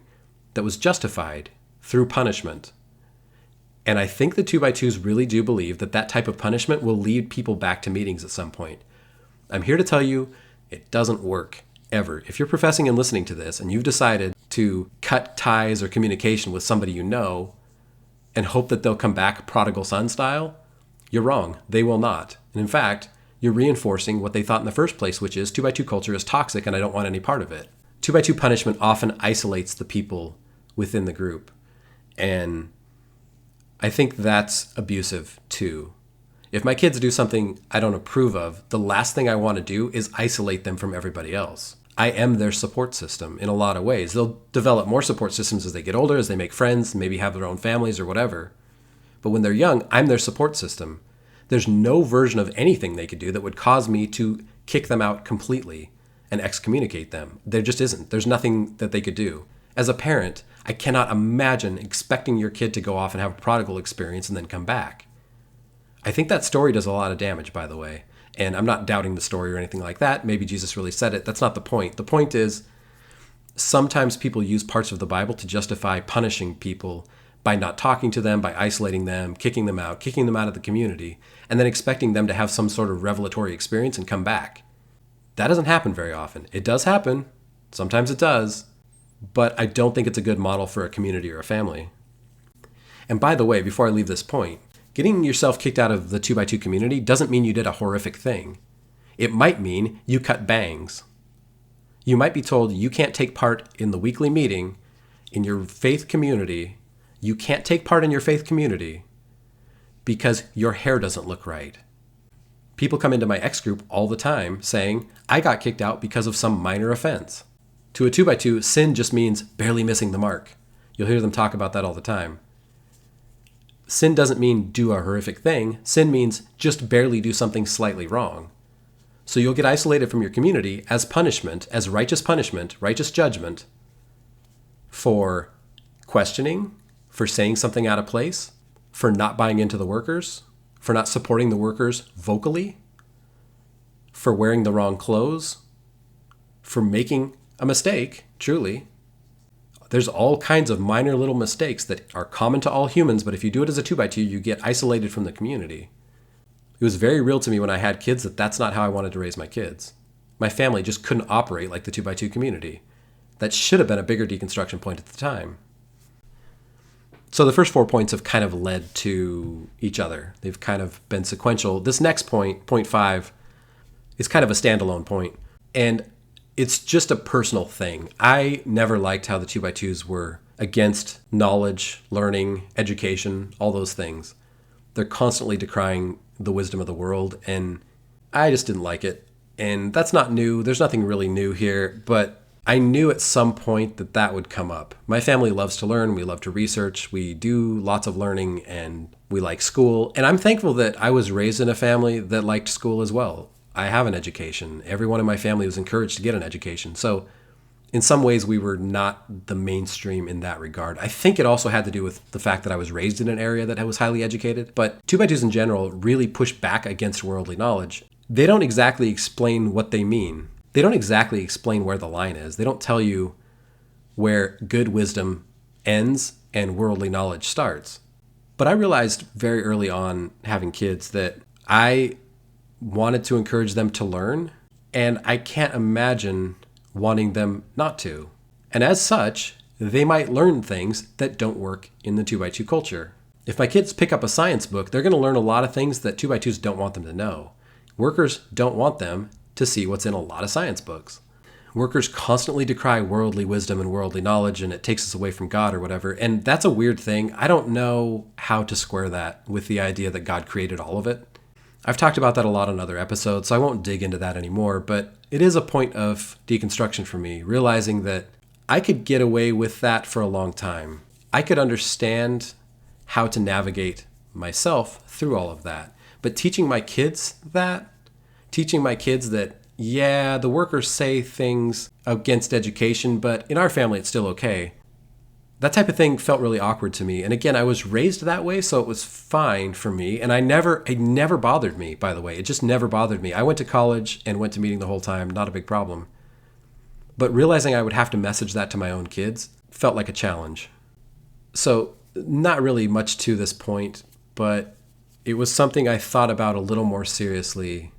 S1: that was justified through punishment. And I think the 2x2s really do believe that that type of punishment will lead people back to meetings at some point. I'm here to tell you it doesn't work, ever. If you're professing and listening to this and you've decided to cut ties or communication with somebody you know and hope that they'll come back prodigal son style, you're wrong. They will not. And in fact, you're reinforcing what they thought in the first place, which is 2x2 culture is toxic and I don't want any part of it. 2x2 punishment often isolates the people within the group. And I think that's abusive too. If my kids do something I don't approve of, the last thing I want to do is isolate them from everybody else. I am their support system in a lot of ways. They'll develop more support systems as they get older, as they make friends, maybe have their own families or whatever. But when they're young, I'm their support system. There's no version of anything they could do that would cause me to kick them out completely and excommunicate them. There just isn't. There's nothing that they could do. As a parent, I cannot imagine expecting your kid to go off and have a prodigal experience and then come back. I think that story does a lot of damage, by the way. And I'm not doubting the story or anything like that. Maybe Jesus really said it. That's not the point. The point is, sometimes people use parts of the Bible to justify punishing people by not talking to them, by isolating them, kicking them out of the community, and then expecting them to have some sort of revelatory experience and come back. That doesn't happen very often. It does happen. Sometimes it does. But I don't think it's a good model for a community or a family. And by the way, before I leave this point, getting yourself kicked out of the 2x2 community doesn't mean you did a horrific thing. It might mean you cut bangs. You might be told you can't take part in the weekly meeting in your faith community. You can't take part in your faith community because your hair doesn't look right. People come into my X group all the time saying, I got kicked out because of some minor offense. To a 2x2, sin just means barely missing the mark. You'll hear them talk about that all the time. Sin doesn't mean do a horrific thing. Sin means just barely do something slightly wrong. So you'll get isolated from your community as punishment, as righteous punishment, righteous judgment, for questioning, for saying something out of place, for not buying into the workers, for not supporting the workers vocally, for wearing the wrong clothes, for making a mistake, truly. There's all kinds of minor little mistakes that are common to all humans, but if you do it as a 2x2, you get isolated from the community. It was very real to me when I had kids that that's not how I wanted to raise my kids. My family just couldn't operate like the 2x2 community. That should have been a bigger deconstruction point at the time. So the first 4 points have kind of led to each other. They've kind of been sequential. This next point, point 5, is kind of a standalone point. And it's just a personal thing. I never liked how the 2x2s were against knowledge, learning, education, all those things. They're constantly decrying the wisdom of the world, and I just didn't like it. And that's not new. There's nothing really new here, but I knew at some point that that would come up. My family loves to learn. We love to research. We do lots of learning, and we like school. And I'm thankful that I was raised in a family that liked school as well. I have an education. Everyone in my family was encouraged to get an education. So in some ways, we were not the mainstream in that regard. I think it also had to do with the fact that I was raised in an area that was highly educated. But 2x2s in general really push back against worldly knowledge. They don't exactly explain what they mean. They don't exactly explain where the line is. They don't tell you where good wisdom ends and worldly knowledge starts. But I realized very early on having kids that I wanted to encourage them to learn, and I can't imagine wanting them not to. And as such, they might learn things that don't work in the 2x2 culture. If my kids pick up a science book, they're going to learn a lot of things that 2x2s don't want them to know. Workers don't want them to see what's in a lot of science books. Workers constantly decry worldly wisdom and worldly knowledge, and it takes us away from God or whatever. And that's a weird thing. I don't know how to square that with the idea that God created all of it. I've talked about that a lot on other episodes, so I won't dig into that anymore, but it is a point of deconstruction for me, realizing that I could get away with that for a long time. I could understand how to navigate myself through all of that. But teaching my kids that, yeah, the workers say things against education, but in our family it's still okay. That type of thing felt really awkward to me. And again, I was raised that way, so it was fine for me. And it never bothered me, by the way. It just never bothered me. I went to college and went to meeting the whole time, not a big problem. But realizing I would have to message that to my own kids felt like a challenge. So not really much to this point, but it was something I thought about a little more seriously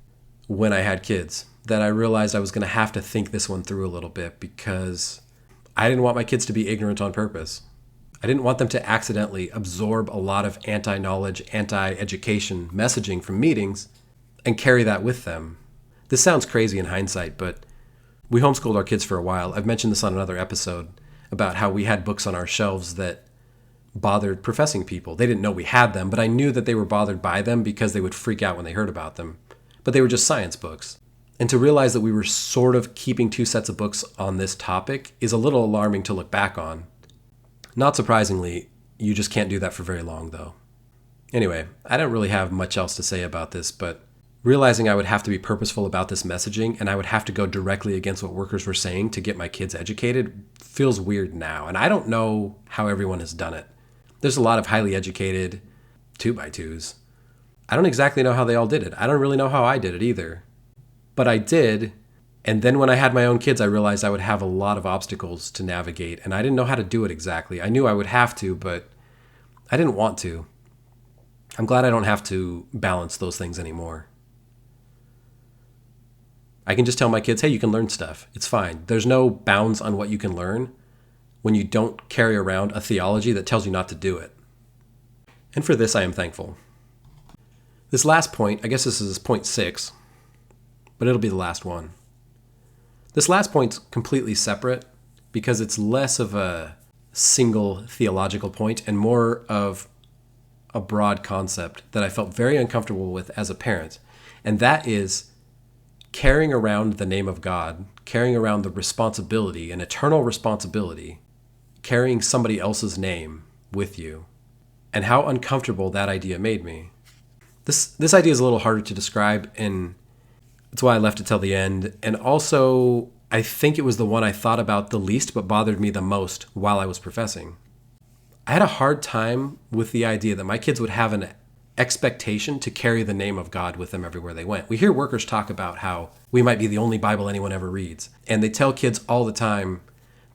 S1: when I had kids, that I realized I was going to have to think this one through a little bit, because I didn't want my kids to be ignorant on purpose. I didn't want them to accidentally absorb a lot of anti-knowledge, anti-education messaging from meetings and carry that with them. This sounds crazy in hindsight, but we homeschooled our kids for a while. I've mentioned this on another episode about how we had books on our shelves that bothered professing people. They didn't know we had them, but I knew that they were bothered by them because they would freak out when they heard about them. But they were just science books. And to realize that we were sort of keeping two sets of books on this topic is a little alarming to look back on. Not surprisingly, you just can't do that for very long, though. Anyway, I don't really have much else to say about this, but realizing I would have to be purposeful about this messaging and I would have to go directly against what workers were saying to get my kids educated feels weird now. And I don't know how everyone has done it. There's a lot of highly educated 2x2s. I don't exactly know how they all did it. I don't really know how I did it either. But I did, and then when I had my own kids, I realized I would have a lot of obstacles to navigate, and I didn't know how to do it exactly. I knew I would have to, but I didn't want to. I'm glad I don't have to balance those things anymore. I can just tell my kids, hey, you can learn stuff. It's fine. There's no bounds on what you can learn when you don't carry around a theology that tells you not to do it. And for this, I am thankful. This last point, I guess this is point 6, but it'll be the last one. This last point's completely separate because it's less of a single theological point and more of a broad concept that I felt very uncomfortable with as a parent. And that is carrying around the name of God, carrying around the responsibility, an eternal responsibility, carrying somebody else's name with you, and how uncomfortable that idea made me. This idea is a little harder to describe, and that's why I left it till the end. And also, I think it was the one I thought about the least but bothered me the most while I was professing. I had a hard time with the idea that my kids would have an expectation to carry the name of God with them everywhere they went. We hear workers talk about how we might be the only Bible anyone ever reads. And they tell kids all the time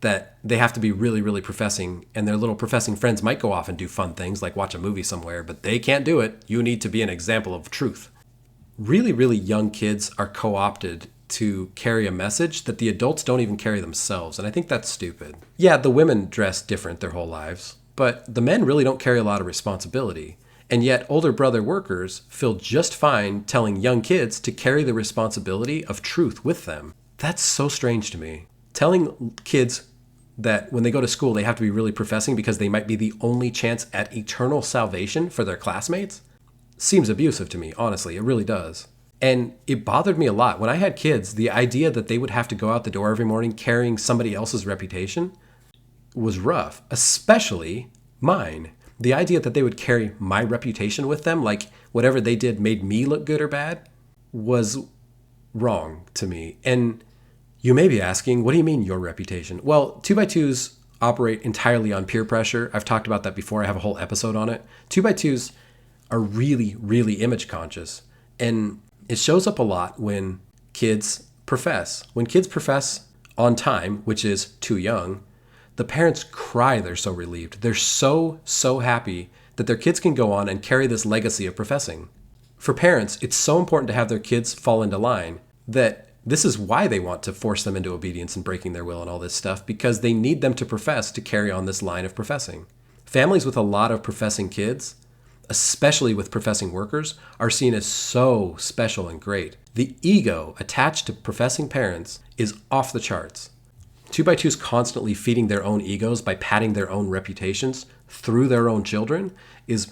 S1: that they have to be really, really professing, and their little professing friends might go off and do fun things like watch a movie somewhere, but they can't do it. You need to be an example of truth. Really, really young kids are co-opted to carry a message that the adults don't even carry themselves, and I think that's stupid. Yeah, the women dress different their whole lives, but the men really don't carry a lot of responsibility. And yet older brother workers feel just fine telling young kids to carry the responsibility of truth with them. That's so strange to me. Telling kids that when they go to school they have to be really professing because they might be the only chance at eternal salvation for their classmates seems abusive to me, honestly. It really does. And it bothered me a lot. When I had kids, the idea that they would have to go out the door every morning carrying somebody else's reputation was rough, especially mine. The idea that they would carry my reputation with them, like whatever they did made me look good or bad, was wrong to me. And you may be asking, what do you mean your reputation? Well, 2x2s operate entirely on peer pressure. I've talked about that before. I have a whole episode on it. 2x2s are really, really image conscious. And it shows up a lot when kids profess. When kids profess on time, which is too young, the parents cry. They're so relieved. They're so happy that their kids can go on and carry this legacy of professing. For parents, it's so important to have their kids fall into line that this is why they want to force them into obedience and breaking their will and all this stuff, because they need them to profess to carry on this line of professing. Families with a lot of professing kids, especially with professing workers, are seen as so special and great. The ego attached to professing parents is off the charts. 2x2s constantly feeding their own egos by padding their own reputations through their own children is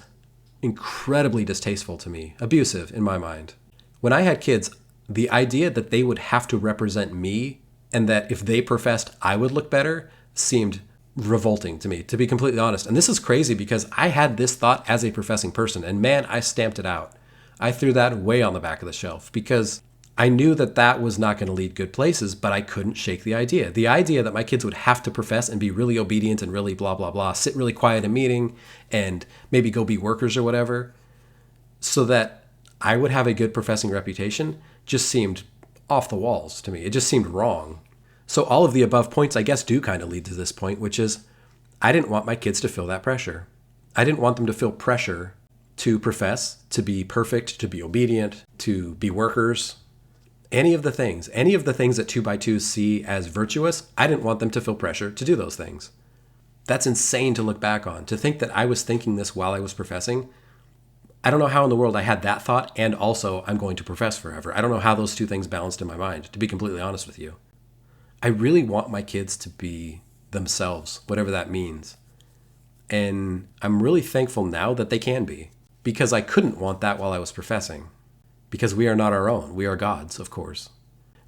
S1: incredibly distasteful to me, abusive in my mind. When I had kids, the idea that they would have to represent me and that if they professed I would look better seemed revolting to me, to be completely honest. And this is crazy because I had this thought as a professing person, and man, I stamped it out. I threw that way on the back of the shelf because I knew that that was not going to lead good places, but I couldn't shake the idea. The idea that my kids would have to profess and be really obedient and really blah, blah, blah, sit really quiet in a meeting and maybe go be workers or whatever, so that I would have a good professing reputation just seemed off the walls to me. It just seemed wrong. So all of the above points, I guess, do kind of lead to this point, which is I didn't want my kids to feel that pressure. I didn't want them to feel pressure to profess, to be perfect, to be obedient, to be workers. Any of the things that 2x2s see as virtuous, I didn't want them to feel pressure to do those things. That's insane to look back on. To think that I was thinking this while I was professing, I don't know how in the world I had that thought and also I'm going to profess forever. I don't know how those two things balanced in my mind, to be completely honest with you. I really want my kids to be themselves, whatever that means. And I'm really thankful now that they can be, because I couldn't want that while I was professing. Because we are not our own. We are God's, of course.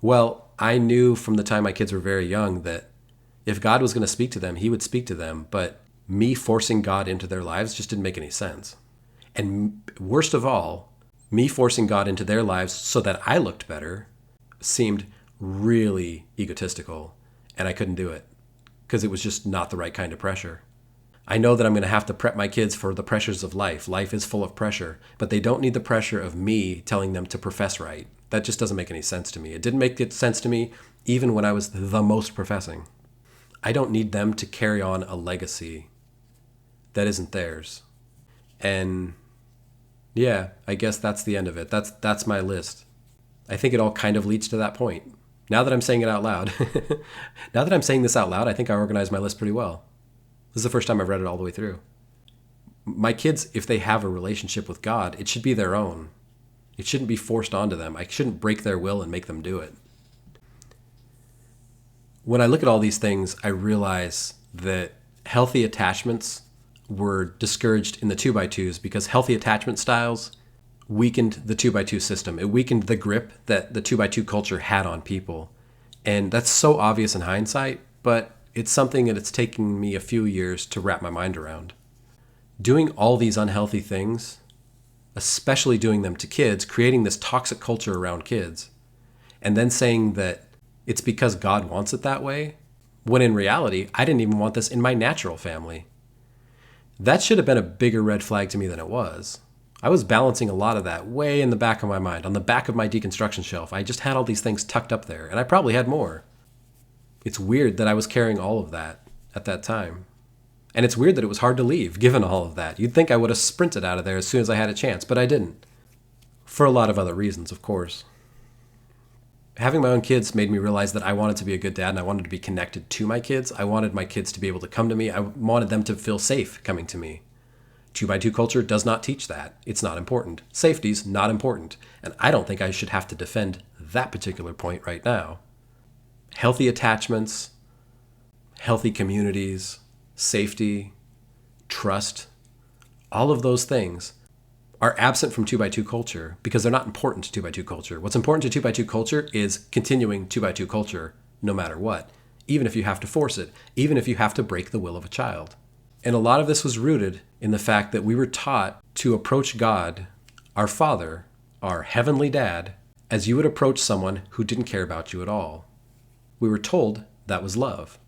S1: Well, I knew from the time my kids were very young that if God was going to speak to them, he would speak to them. But me forcing God into their lives just didn't make any sense. And worst of all, me forcing God into their lives so that I looked better seemed really egotistical. And I couldn't do it because it was just not the right kind of pressure. I know that I'm going to have to prep my kids for the pressures of life. Life is full of pressure, but they don't need the pressure of me telling them to profess right. That just doesn't make any sense to me. It didn't make sense to me even when I was the most professing. I don't need them to carry on a legacy that isn't theirs. And yeah, I guess that's the end of it. That's my list. I think it all kind of leads to that point. Now that I'm saying it out loud, now that I'm saying this out loud, I think I organized my list pretty well. This is the first time I've read it all the way through. My kids, if they have a relationship with God, it should be their own. It shouldn't be forced onto them. I shouldn't break their will and make them do it. When I look at all these things, I realize that healthy attachments were discouraged in the 2x2s because healthy attachment styles weakened the 2x2 system. It weakened the grip that the 2x2 culture had on people. And that's so obvious in hindsight, but it's something that it's taken me a few years to wrap my mind around. Doing all these unhealthy things, especially doing them to kids, creating this toxic culture around kids, and then saying that it's because God wants it that way, when in reality, I didn't even want this in my natural family. That should have been a bigger red flag to me than it was. I was balancing a lot of that way in the back of my mind, on the back of my deconstruction shelf. I just had all these things tucked up there, and I probably had more. It's weird that I was carrying all of that at that time. And it's weird that it was hard to leave, given all of that. You'd think I would have sprinted out of there as soon as I had a chance, but I didn't. For a lot of other reasons, of course. Having my own kids made me realize that I wanted to be a good dad and I wanted to be connected to my kids. I wanted my kids to be able to come to me. I wanted them to feel safe coming to me. 2x2 culture does not teach that. It's not important. Safety's not important. And I don't think I should have to defend that particular point right now. Healthy attachments, healthy communities, safety, trust, all of those things are absent from 2x2 culture because they're not important to 2x2 culture. What's important to 2x2 culture is continuing 2x2 culture no matter what, even if you have to force it, even if you have to break the will of a child. And a lot of this was rooted in the fact that we were taught to approach God, our Father, our Heavenly Dad, as you would approach someone who didn't care about you at all. We were told that was love.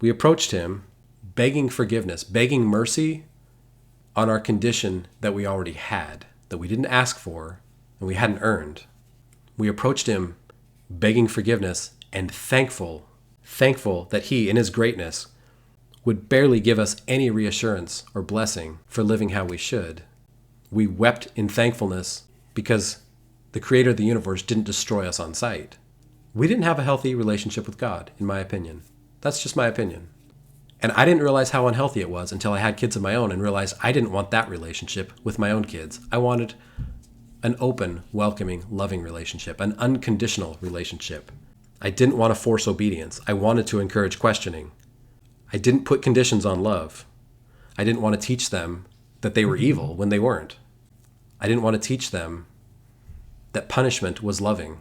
S1: We approached him begging forgiveness, begging mercy on our condition that we already had, that we didn't ask for and we hadn't earned. We approached him begging forgiveness and thankful that he, in his greatness, would barely give us any reassurance or blessing for living how we should. We wept in thankfulness because the creator of the universe didn't destroy us on sight. We didn't have a healthy relationship with God, in my opinion. That's just my opinion. And I didn't realize how unhealthy it was until I had kids of my own and realized I didn't want that relationship with my own kids. I wanted an open, welcoming, loving relationship, an unconditional relationship. I didn't want to force obedience. I wanted to encourage questioning. I didn't put conditions on love. I didn't want to teach them that they were evil when they weren't. I didn't want to teach them that punishment was loving.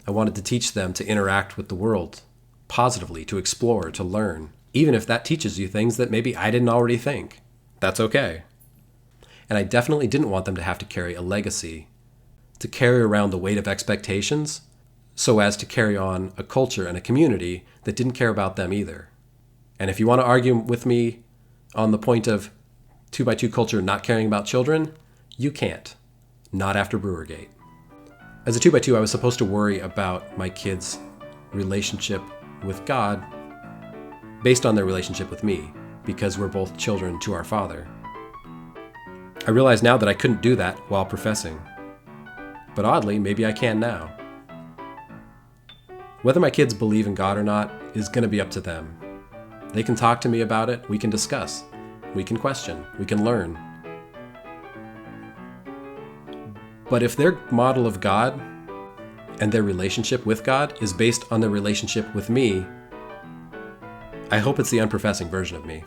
S1: I wanted to teach them to interact with the world positively, to explore, to learn, even if that teaches you things that maybe I didn't already think. That's okay. And I definitely didn't want them to have to carry a legacy, to carry around the weight of expectations, so as to carry on a culture and a community that didn't care about them either. And if you want to argue with me on the point of 2x2 culture not caring about children, you can't. Not after Brewergate. As a 2x2, I was supposed to worry about my kids' relationship with God based on their relationship with me, because we're both children to our Father. I realize now that I couldn't do that while professing. But oddly, maybe I can now. Whether my kids believe in God or not is going to be up to them. They can talk to me about it, we can discuss, we can question, we can learn. But if their model of God and their relationship with God is based on their relationship with me, I hope it's the unprofessing version of me.